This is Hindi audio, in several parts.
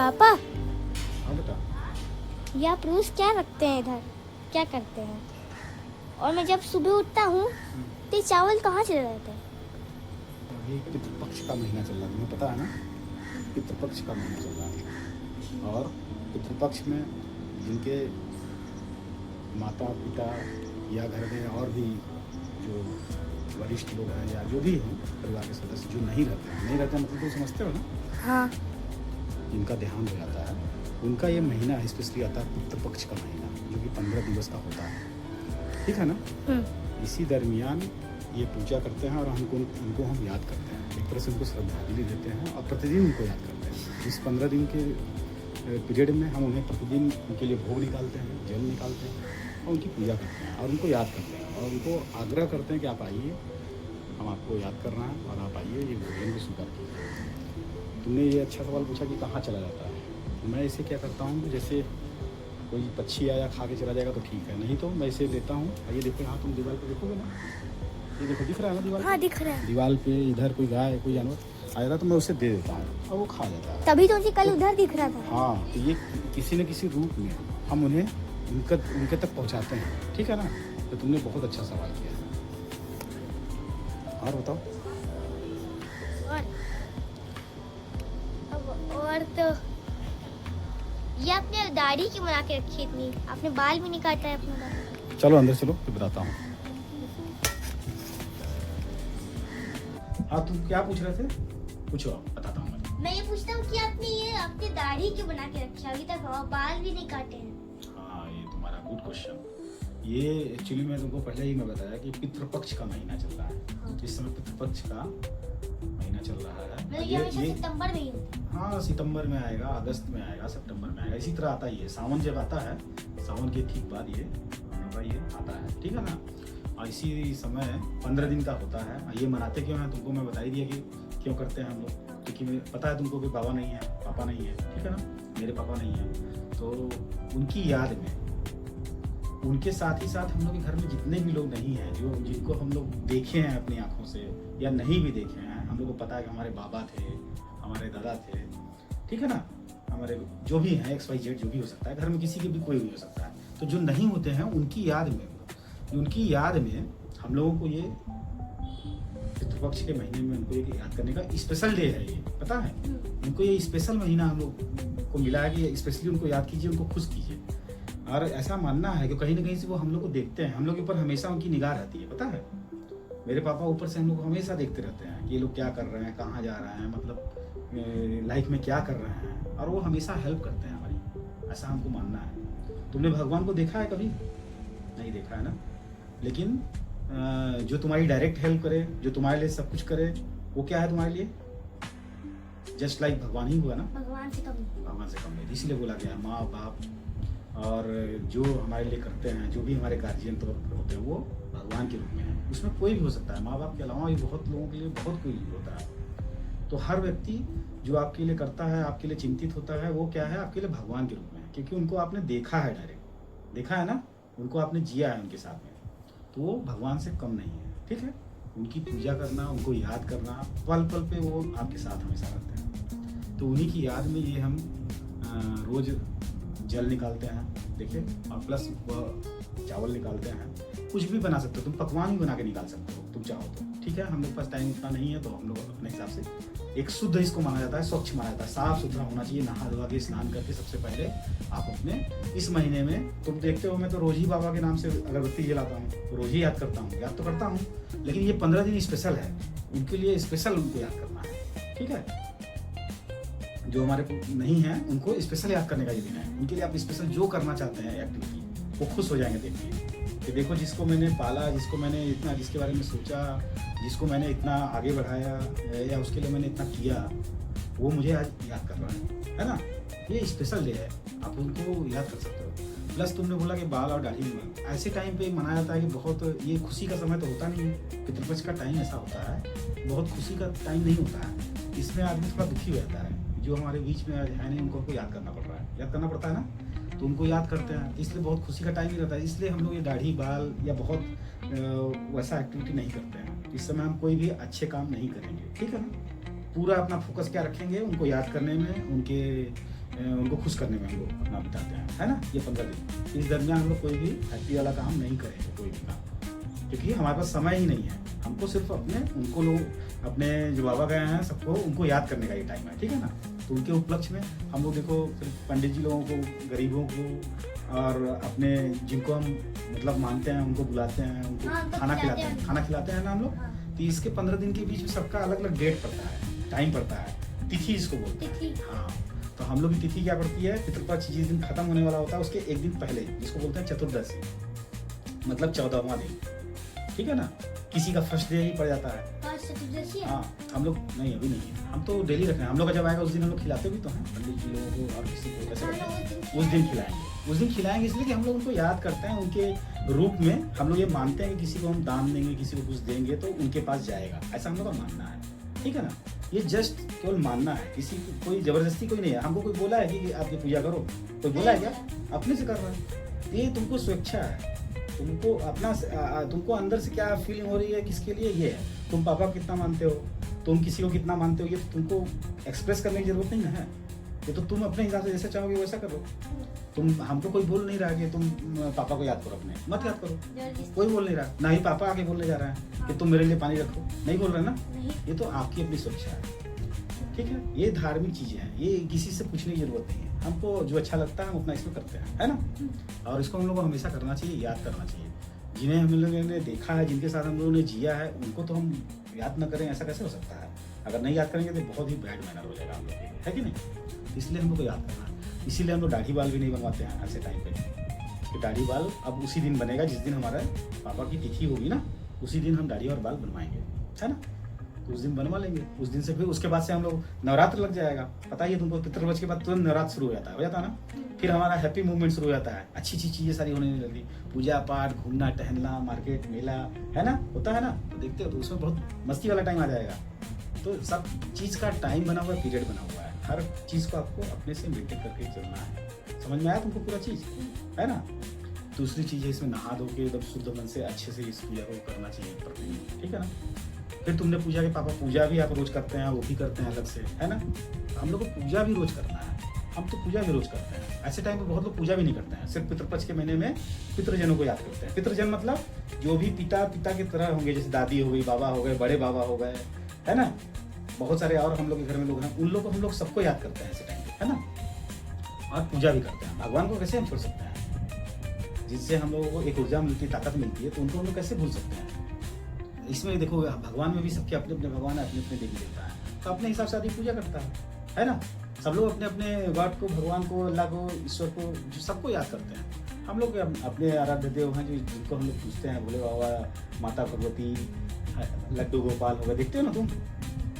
पापा, हाँ बेटा। ये आप रोज क्या रखते हैं इधर, क्या करते हैं? और मैं जब सुबह उठता हूँ तो ये चावल कहाँ चले जाते हैं? ये पितृपक्ष का महीना चल रहा है, तुम्हें पता है ना? पितृपक्ष का महीना चल रहा है और पितृपक्ष में जिनके माता पिता या घर में और भी जो वरिष्ठ लोग हैं या जो भी हैं परिवार के सदस्य जो नहीं रहते मतलब तो समझते हो ना, हाँ। जिनका देहांत हो जाता है उनका ये महीना स्पेशली आता है पितृपक्ष का महीना, जो कि 15 दिवस का होता है, ठीक है ना? इसी दरमियान ये पूजा करते हैं और उनको हम याद करते हैं, एक तरह से उनको श्रद्धांजलि देते हैं और प्रतिदिन उनको याद करते हैं। इस 15 दिन के पीरियड में हम उन्हें प्रतिदिन उनके लिए भोग निकालते हैं, जल निकालते हैं और उनकी पूजा करते हैं और उनको याद करते हैं और उनको आग्रह करते हैं कि आप आइए, हम आपको याद कर रहे हैं और आप आइए, ये भोजन को स्वीकार कीजिए। तुमने ये अच्छा सवाल पूछा कि कहाँ चला जाता है। मैं इसे क्या करता हूँ कि जैसे कोई पक्षी आया खा के चला जाएगा तो ठीक है, नहीं तो मैं इसे लेता हूँ। ये देखो यहाँ तुम दीवार पे देखोगे ना, ये देखो दिख रहा है ना दीवार? हाँ दिख रहा है। दीवार पे इधर कोई गाय कोई जानवर आएगा तो मैं उसे दे देता हूँ और वो खा जाता है। तभी तो जी कल उधर दिख रहा था। हाँ, तो ये किसी न किसी रूप में हम उन्हें उनके तक पहुँचाते हैं, ठीक है ना? तो तुमने बहुत अच्छा सवाल किया। और बताओ। और तो ये आपने दाढ़ी क्यों बना के रखी है इतनी? आपने बाल भी नहीं काटा है अपना? चलो अंदर चलो, फिर बताता हूँ। हाँ, तुम क्या पूछ रहे थे? पूछो, बताता हूँ मैं ये पूछता हूँ कि आपने दाढ़ी क्यों बना के रखी है? अभी तक बाल भी नहीं काटे हैं। हाँ, ये तुम्हारा गुड क्वेश्चन। ये एक्चुअली मैं तुमको पहले ही मैं बताया कि पितृपक्ष का महीना चल रहा है। हाँ। इस समय पितृपक्ष का महीना चल रहा है। ये सितंबर में ही होता है। हाँ, सितंबर में आएगा, अगस्त में आएगा, सितंबर में आएगा, इसी तरह आता ही है। सावन जब आता है, सावन के ठीक बाद ये आता है, ठीक है ना? और इसी समय 15 दिन का होता है। ये मनाते क्यों हैं तुमको मैं बता ही दिया कि क्यों करते हैं हम लोग, क्योंकि पता है तुमको कि बाबा नहीं है, पापा नहीं है, ठीक है ना? मेरे पापा नहीं है, तो उनकी याद में, उनके साथ ही साथ हम लोग के घर में जितने भी लोग नहीं हैं, जो जिनको हम लोग देखे हैं अपनी आंखों से या नहीं भी देखे हैं, हम लोग को पता है कि हमारे बाबा थे, हमारे दादा थे, ठीक है ना? हमारे जो भी हैं XYZ जो भी हो सकता है, घर में किसी के भी कोई भी हो सकता है। तो जो नहीं होते हैं उनकी याद में हम लोगों को ये पितृपक्ष के महीने में उनको ये याद करने का स्पेशल डे है। ये पता है उनको, ये स्पेशल महीना हम लोग को मिला है कि स्पेशली उनको याद कीजिए, उनको खुश कीजिए। और ऐसा मानना है कि कहीं ना कहीं से वो हम लोग को देखते हैं, हम लोग के ऊपर हमेशा उनकी निगाह रहती है। पता है मेरे पापा ऊपर से हम लोग हमेशा देखते रहते हैं कि ये लोग क्या कर रहे हैं, कहाँ जा रहे हैं, मतलब लाइफ में क्या कर रहे हैं, और वो हमेशा हेल्प करते हैं हमारी, ऐसा हमको मानना है। तुमने भगवान को देखा है कभी? नहीं देखा है ना? लेकिन जो तुम्हारी डायरेक्ट हेल्प करे, जो तुम्हारे लिए सब कुछ करे, वो क्या है तुम्हारे लिए? जस्ट लाइक भगवान ही हुआ ना? भगवान से कम नहीं, इसीलिए बोला गया माँ बाप और जो हमारे लिए करते हैं, जो भी हमारे गार्जियन तौर पर होते हैं, वो भगवान के रूप में है। उसमें कोई भी हो सकता है, माँ बाप के अलावा भी बहुत लोगों के लिए बहुत कोई होता है। तो हर व्यक्ति जो आपके लिए करता है, आपके लिए चिंतित होता है, वो क्या है? आपके लिए भगवान के रूप में है, क्योंकि उनको आपने देखा है, डायरेक्ट देखा है ना, उनको आपने जिया है उनके साथ में, तो वो भगवान से कम नहीं है, ठीक है? उनकी पूजा करना, उनको याद करना, पल पल पे वो आपके साथ हमेशा रहते हैं। तो उन्हीं की याद में ये हम रोज जल निकालते हैं, देखिए, और प्लस चावल निकालते हैं। कुछ भी बना सकते हो तुम, पकवान भी बना के निकाल सकते हो तुम चाहो तो, ठीक है? हम लोग पास टाइम इतना नहीं है, तो हम लोग अपने हिसाब से एक शुद्ध इसको माना जाता है, स्वच्छ माना जाता है, साफ सुथरा होना चाहिए। नहा धोवा के स्नान करके सबसे पहले आप अपने इस महीने में, तुम देखते हो मैं तो रोज ही बाबा के नाम से अगरबत्ती जलाता हूँ, रोज ही याद करता हूँ, याद तो करता हूँ, लेकिन ये 15 दिन स्पेशल है, उनके लिए स्पेशल उनको याद करना है, ठीक है? जो हमारे नहीं है उनको स्पेशल याद करने का ये दिन है। उनके लिए आप स्पेशल जो करना चाहते हैं एक्टिविटी, वो खुश हो जाएंगे देख के कि देखो जिसको मैंने पाला, जिसको मैंने इतना, जिसके बारे में सोचा, जिसको मैंने इतना आगे बढ़ाया या उसके लिए मैंने इतना किया, वो मुझे आज याद कर रहा है ना? ये स्पेशल डे है, आप उनको याद कर सकते हो। प्लस तुमने बोला कि बाल और दाढ़ी में ऐसे टाइम पे मनाया जाता है कि बहुत, ये खुशी का समय तो होता नहीं है। पितृपक्ष का टाइम ऐसा होता है, बहुत खुशी का टाइम नहीं होता है, इसमें आदमी थोड़ा दुखी हो जाता है। जो हमारे बीच में आज है नहीं, उनको याद करना पड़ रहा है, याद करना पड़ता है ना, तो उनको याद करते हैं, इसलिए बहुत खुशी का टाइम नहीं रहता है। इसलिए हम लोग ये दाढ़ी बाल या बहुत वैसा एक्टिविटी नहीं करते हैं। इस समय हम कोई भी अच्छे काम नहीं करेंगे, ठीक है ना? पूरा अपना फोकस क्या रखेंगे? उनको याद करने में, उनके उनको खुश करने में हम लोग अपना बिताते हैं, है ना। ये 15 दिन, इस दरमियान हम लोग कोई भी फैक्ट्री वाला काम नहीं करेंगे, कोई भी काम, क्योंकि हमारे पास समय ही नहीं है। हमको सिर्फ उनको लोग अपने जो बाबा गए हैं सबको उनको याद करने का ये टाइम है, ठीक है ना। तो उनके उपलक्ष्य में हम लोग देखो सिर्फ पंडित जी लोगों को, गरीबों को और अपने जिनको हम मतलब मानते हैं उनको बुलाते हैं, उनको खाना खिलाते हैं ना हम लोग। तो इसके 15 दिन के बीच में सबका अलग अलग डेट पड़ता है, टाइम पड़ता है, तिथि इसको बोलते हैं। हाँ, तो हम लोग की तिथि क्या पड़ती है, पितृपक्ष जिस दिन खत्म होने वाला होता है उसके एक दिन पहले, जिसको बोलते हैं चतुर्दशी, मतलब 14वां दिन, ठीक है ना। किसी का फर्स्ट डे ही पड़ जाता है। हाँ, हम लोग नहीं, अभी नहीं है, हम तो डेली रख रहे हैं। हम लोग का जब आएगा उस दिन हम लोग खिलाते भी तो हैं पंडित जी लोगों को और किसी को, कैसे उस दिन खिलाएंगे इसलिए कि हम लोग उनको याद करते हैं, उनके रूप में हम लोग ये मानते हैं कि किसी को हम दान देंगे, किसी को कुछ देंगे तो उनके पास जाएगा, ऐसा हम लोग का मानना है, ठीक है ना। ये जस्ट केवल मानना है, किसी को कोई जबरदस्ती कोई नहीं है। हमको कोई बोला है कि आप ये पूजा करो, कोई बोला है क्या? अपने से कर रहा है, ये तुमको स्वेच्छा है, तुमको अपना तुमको अंदर से क्या फीलिंग हो रही है, किसके लिए ये है। तुम पापा को कितना मानते हो, तुम किसी को कितना मानते हो, ये तो तुमको एक्सप्रेस करने की जरूरत नहीं है। ये तो तुम अपने हिसाब से जैसा चाहोगे वैसा करो। तुम हमको कोई बोल नहीं रहा कि तुम पापा को याद करो, अपने मत याद करो, कोई बोल नहीं रहा, ना ही पापा आके बोलने जा रहा है कि तुम मेरे लिए पानी रखो, नहीं बोल रहे ना। ये तो आपकी अपनी स्वेच्छा है, ठीक है। ये धार्मिक चीजें हैं, ये किसी से पूछने की जरूरत नहीं है। हमको जो अच्छा लगता है हम अपना इसमें करते हैं, है ना। और इसको हम लोग को हमेशा करना चाहिए, याद करना चाहिए। जिन्हें हम लोगों ने देखा है, जिनके साथ हम लोगों ने जिया है, उनको तो हम याद न करें, ऐसा कैसे हो सकता है। अगर नहीं याद करेंगे तो बहुत ही बैड मैनर हो जाएगा हम लोग के लिए, है कि नहीं। इसलिए हम लोग को याद करना है। इसीलिए हम लोग दाढ़ी बाल भी नहीं बनवाते हैं ऐसे टाइम पे, कि दाढ़ी बाल अब उसी दिन बनेगा जिस दिन हमारे पापा की तिथि होगी ना, उसी दिन हम दाढ़ी और बाल बनवाएंगे, है ना। तो उस दिन बनवा लेंगे, उस दिन से फिर उसके बाद से हम लोग नवरात्र लग जाएगा। पता ही है तुमको, पितृपक्ष के बाद तुरंत नवरात्र शुरू हो जाता है ना। फिर हमारा हैप्पी मूवमेंट शुरू हो जाता है, अच्छी अच्छी चीजें सारी होने लगती, पूजा पाठ, घूमना टहलना, मार्केट मेला, है ना, होता है ना। तो देखते हो तो उसमें बहुत मस्ती वाला टाइम आ जाएगा। तो सब चीज का टाइम बना हुआ है, पीरियड बना हुआ है, हर चीज को आपको अपने से मेंटेन करके चलना है। समझ में आया तुमको पूरा चीज, है ना। दूसरी चीज है इसमें नहा धो के एकदम शुद्ध मन से अच्छे से इस पूजा को करना चाहिए प्रतिदिन, ठीक है ना। फिर तुमने पूजा के पापा पूजा भी आप रोज करते हैं, वो भी करते हैं अलग से, है ना। हम लोग को पूजा भी रोज करना है, हम तो पूजा भी रोज करते हैं। ऐसे टाइम पे बहुत लोग पूजा भी नहीं करते हैं, सिर्फ पितृपक्ष के महीने में पितृजनों को याद करते हैं। पितृजन मतलब जो भी पिता की तरह होंगे, जैसे दादी हो गई, बाबा हो गए, बड़े बाबा हो गए, है ना। बहुत सारे और हम लोग के घर में लोग हैं, उन लोग को हम लोग सबको याद करते हैं ऐसे टाइम पे, है ना। और पूजा भी करते हैं। भगवान को कैसे हम छोड़ सकते हैं, जिससे हम लोगों को एक ऊर्जा मिलती है, ताकत मिलती है, तो उनको हम लोग कैसे भूल सकते हैं। इसमें देखो भगवान में भी सबके अपने अपने भगवान है, अपने अपने देवी देवता है, तो अपने हिसाब से आदमी पूजा करता है ना। सब लोग अपने अपने गॉड को, भगवान को, अल्लाह को, ईश्वर को, सबको याद करते हैं। हम लोग अपने आराध्य देव हैं जिनको हम लोग पूछते हैं, भोले बाबा, माता भगवती, लड्डू गोपाल हो गए, देखते हो ना तुम,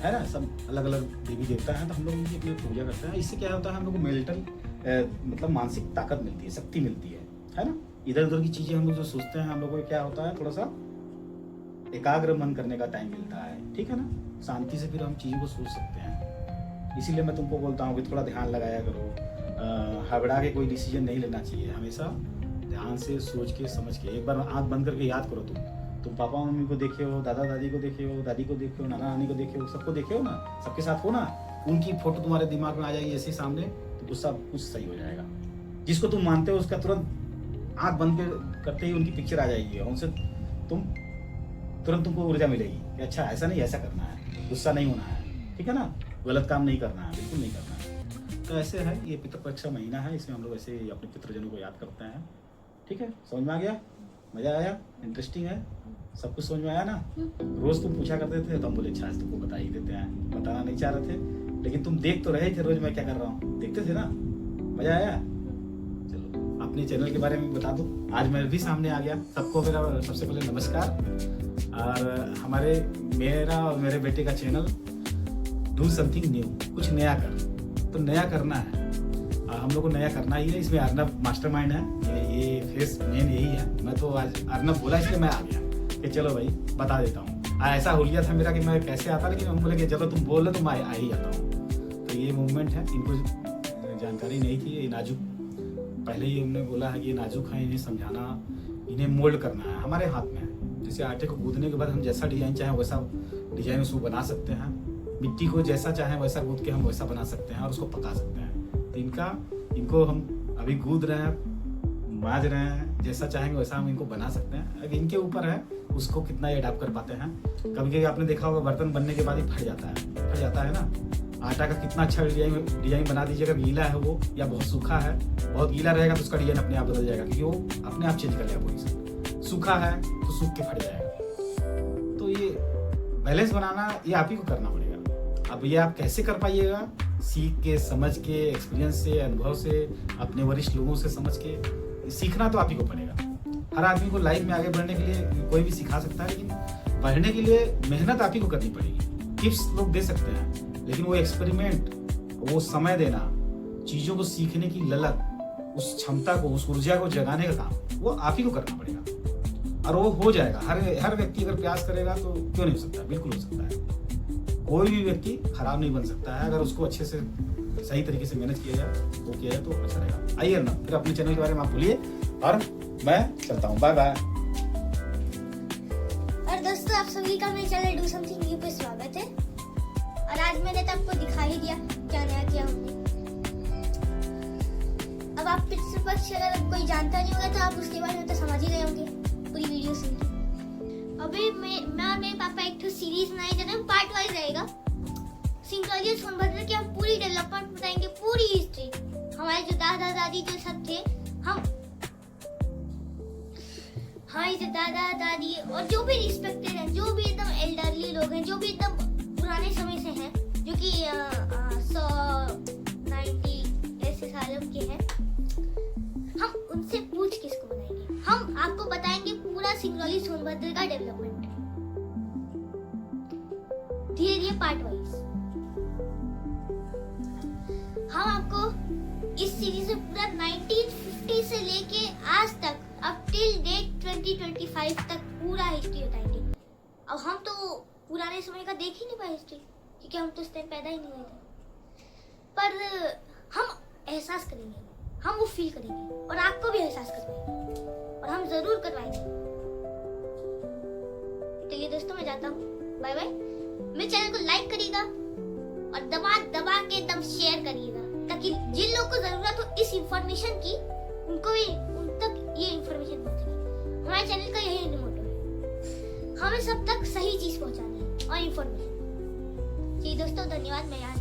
है ना। सब अलग अलग देवी देवता हैं, तो हम लोग उनकी अपनी पूजा करते हैं। इससे क्या होता है, हम लोग को मेंटल मतलब मानसिक ताकत मिलती है, शक्ति मिलती है ना। इधर उधर की चीजें हम लोग जो सोचते हैं, हम लोग को क्या होता है, थोड़ा सा एकाग्र मन करने का टाइम मिलता है, ठीक है ना। शांति से फिर हम चीज़ों को सोच सकते हैं। इसीलिए मैं तुमको बोलता हूँ कि थोड़ा ध्यान लगाया करो, हड़बड़ा के कोई डिसीजन नहीं लेना चाहिए। हमेशा ध्यान से सोच के समझ के, एक बार आंख बंद करके याद करो। तुम पापा मम्मी को देखे हो, दादा दादी को देखे हो, दादी को देखे हो, नाना नानी को देखे हो, सबको देखे हो ना, सबके साथ हो ना। उनकी फोटो तुम्हारे दिमाग में आ जाएगी ऐसे सामने, तो गुस्सा कुछ सही हो जाएगा। जिसको तुम मानते हो उसका तुरंत आंख बंद करते ही उनकी पिक्चर आ जाएगी, और उनसे तुरंत तुमको ऊर्जा मिलेगी कि अच्छा ऐसा नहीं, ऐसा करना है, गुस्सा नहीं होना है, ठीक है ना। गलत काम नहीं करना है, बिल्कुल नहीं करना है। तो ऐसे है, ये पितृपक्ष का महीना है, इसमें हम लोग ऐसे अपने पितृजनों को याद करते हैं, ठीक है। समझ में आ गया, मजा आया, इंटरेस्टिंग है, सब कुछ समझ में आया ना। रोज तुम पूछा करते थे तो हम बोले अच्छा आज तुमको बता ही देते हैं, बताना नहीं चाह रहे थे, लेकिन तुम देख तो रहे थे रोज मैं क्या कर रहा हूँ, देखते थे ना, मजा आया। चलो अपने चैनल के बारे में बता दो, आज मैं भी सामने आ गया। सबको मेरा सबसे पहले नमस्कार। और मेरा और मेरे बेटे का चैनल डू समथिंग न्यू, कुछ नया कर, तो नया करना है, हम लोग को नया करना ही है। इसमें अर्नब मास्टरमाइंड है, ये फेस मेन यही है। मैं तो आज अर्नब बोला इसलिए मैं आ गया कि चलो भाई बता देता हूँ। ऐसा हो लिया था मेरा कि मैं कैसे आता, लेकिन हम बोले कि चलो तुम बोल रहे तो मैं आ ही जाता हूँ। तो ये मूवमेंट है, इनको जानकारी नहीं थी, ये नाजुक, पहले ही हमने बोला है कि ये नाजुक है, इन्हें समझाना, इन्हें मोल्ड करना है, हमारे हाथ में है। जैसे आटे को गूंदने के बाद हम जैसा डिजाइन चाहें वैसा डिजाइन उसको बना सकते हैं, मिट्टी को जैसा चाहें वैसा गूंद के हम वैसा बना सकते हैं और उसको पका सकते हैं। तो इनको हम अभी गूंद रहे हैं, माज रहे हैं, जैसा चाहेंगे वैसा हम इनको बना सकते हैं। अब इनके ऊपर है उसको कितना ये अडाप्ट कर पाते हैं। कभी कभी आपने देखा होगा बर्तन बनने के बाद ही फट जाता है ना। आटा का कितना अच्छा डिजाइन बना दीजिएगा, गीला है वो या बहुत सूखा है। बहुत गीला रहेगा तो उसका डिजाइन अपने आप बदल जाएगा, क्योंकि वो अपने आप चेंज कर लेगा पोजीशन। सूखा है तो सूख के फट जाएगा। तो ये बैलेंस बनाना ये आप ही को करना पड़ेगा। अब ये आप कैसे कर पाइएगा? सीख के, समझ के, एक्सपीरियंस से, अनुभव से, अपने वरिष्ठ लोगों से समझ के सीखना तो आप ही को पड़ेगा। हर आदमी को लाइफ में आगे बढ़ने के लिए कोई भी सिखा सकता है, लेकिन बढ़ने के लिए मेहनत आप ही को करनी पड़ेगी। टिप्स लोग दे सकते हैं, लेकिन वो एक्सपेरिमेंट, वो समय देना, चीजों को सीखने की ललक, उस क्षमता को, उस ऊर्जा को जगाने का काम वो आप ही को करना पड़ेगा। और वो हो जाएगा। हर व्यक्ति अगर प्रयास करेगा तो क्यों नहीं हो सकता? बिल्कुल हो सकता है। कोई भी व्यक्ति खराब नहीं बन सकता है, अगर उसको अच्छे से सही तरीके से मैनेज किया जाए, वो किया जाए तो अच्छा रहेगा। आइए ना, फिर अपने चैनल के बारे में आप बोलिए और मैं चलता हूँ। Bye bye. और दोस्तों, आप सभी का मेरे चैनल डू समथिंग न्यू पे स्वागत है। और आज मैंने तो आपको दिखा ही दिया क्या नया किया हमने। अब आप पितृपक्ष अगर कोई जानता नहीं होगा तो आप उसके बारे में तो समझ ही गए होंगे पूरी वीडियो सुन के। अभी मैं और मेरे पापा एक सीरीज बनाई जिसमें पार्ट वाइज रहेगा। सिंक्रोनियस सोनभद्र की हम पूरी डेवलपमेंट बताएंगे, पूरी हिस्ट्री। हमारे जो दादा दादी जो सब थे, हमारे जो दादा दादी और जो भी रिस्पेक्टेड हैं, जो भी एकदम एल्डरली लोग हैं, जो भी एकदम पुराने समय से हैं, जो कि 190 ऐसे सालों के हैं, हम उनसे पूछ के इसको बनाएंगे। हम आपको बताएंगे पूरा सिंगरौली सोनभद्र का डेवलपमेंट, धीरे धीरे पार्ट वाइज। हम आपको इस सीरीज में पूरा 1950 से लेके आज तक, अब टिल डेट 2025 तक पूरा हिस्ट्री बताएंगे। अब हम तो पुराने समय का देख ही नहीं पाए हिस्ट्री, क्योंकि हम तो उस टाइम पैदा ही नहीं हुए थे। पर हम एहसास करेंगे, हम वो फील करेंगे और आपको भी एहसास करवाएंगे, और हम जरूर करवाएंगे। चलिए दोस्तों, मैं जाता हूँ। Bye bye. मेरे चैनल को लाइक करिएगा और दबा दबा के एकदम शेयर करिएगा, ताकि जिन लोगों को जरूरत हो इस इंफॉर्मेशन की, उनको भी उन तक ये इंफॉर्मेशन पहुंचे। हमारे चैनल का यही मोटो है, हमें सब तक सही चीज पहुंचानी है और इंफॉर्मेशन। जी दोस्तों, धन्यवाद। मैं यहाँ